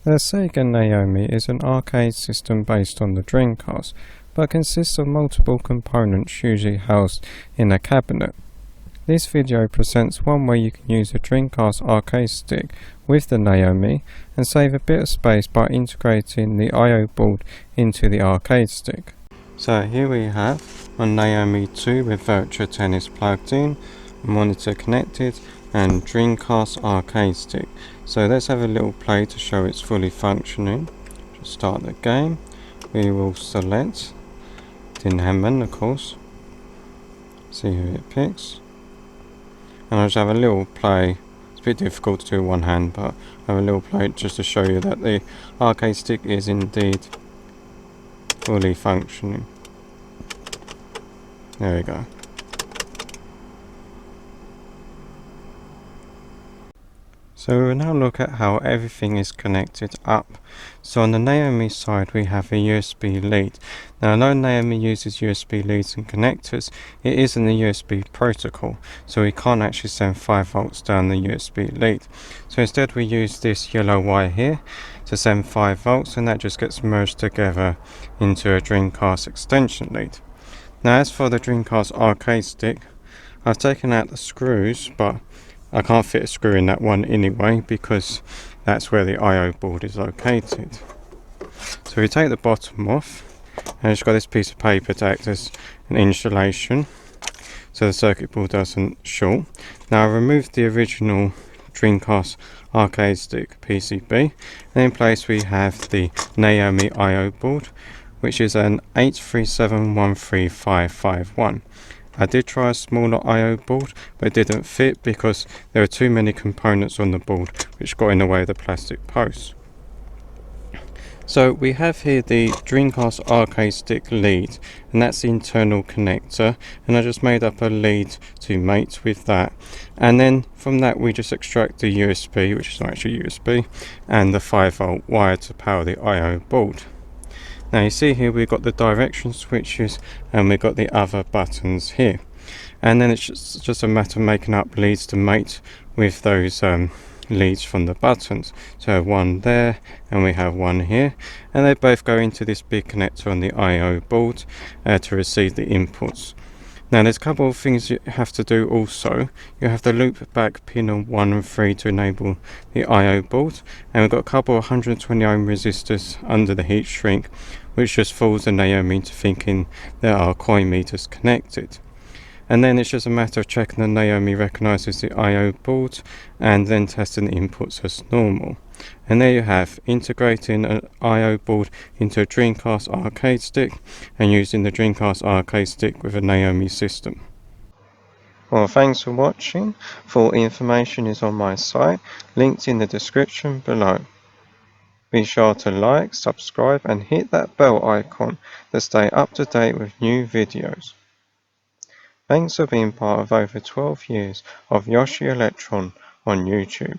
The Sega NAOMI is an arcade system based on the Dreamcast, but consists of multiple components usually housed in a cabinet. This video presents one way you can use a Dreamcast arcade stick with the NAOMI and save a bit of space by integrating the I/O board into the arcade stick. So here we have a NAOMI II with Virtua Tennis plugged in, monitor connected and Dreamcast arcade stick. So let's have a little play to show it's fully functioning. Just start the game. We will select Tin Hammond, of course. See who it picks. And I'll just have a little play. It's a bit difficult to do with one hand, but I have a little play just to show you that the arcade stick is indeed fully functioning. There we go. So we will now look at how everything is connected up. So on the NAOMI side we have a USB lead. Now although NAOMI uses USB leads and connectors, it isn't a USB protocol, so we can't actually send 5 volts down the USB lead. So instead we use this yellow wire here to send 5 volts, and that just gets merged together into a Dreamcast extension lead. Now as for the Dreamcast arcade stick, I've taken out the screws, but I can't fit a screw in that one anyway because that's where the I/O board is located. So we take the bottom off, and it's got this piece of paper to act as an insulation so the circuit board doesn't short. Now I removed the original Dreamcast arcade stick PCB, and in place we have the NAOMI I/O board, which is an 837135551. I did try a smaller I/O board, but it didn't fit because there were too many components on the board which got in the way of the plastic post. So we have here the Dreamcast arcade stick lead, and that's the internal connector, and I just made up a lead to mate with that, and then from that we just extract the USB, which is not actually USB, and the 5 volt wire to power the I/O board. Now you see here we've got the direction switches and we've got the other buttons here, and then it's just a matter of making up leads to mate with those leads from the buttons. So I have one there and we have one here, and they both go into this big connector on the I/O board to receive the inputs. Now there's a couple of things you have to do also. You have to loop back pin on 1 and 3 to enable the I/O board, and we've got a couple of 120 ohm resistors under the heat shrink, which just fools the NAOMI into thinking there are coin meters connected. And then it's just a matter of checking the NAOMI recognises the I/O board and then testing the inputs as normal. And there you have integrating an I/O board into a Dreamcast arcade stick and using the Dreamcast arcade stick with a NAOMI system. Well, thanks for watching. Full information is on my site, linked in the description below. Be sure to like, subscribe and hit that bell icon to stay up to date with new videos. Thanks for being part of over 12 years of yoshielectron on YouTube.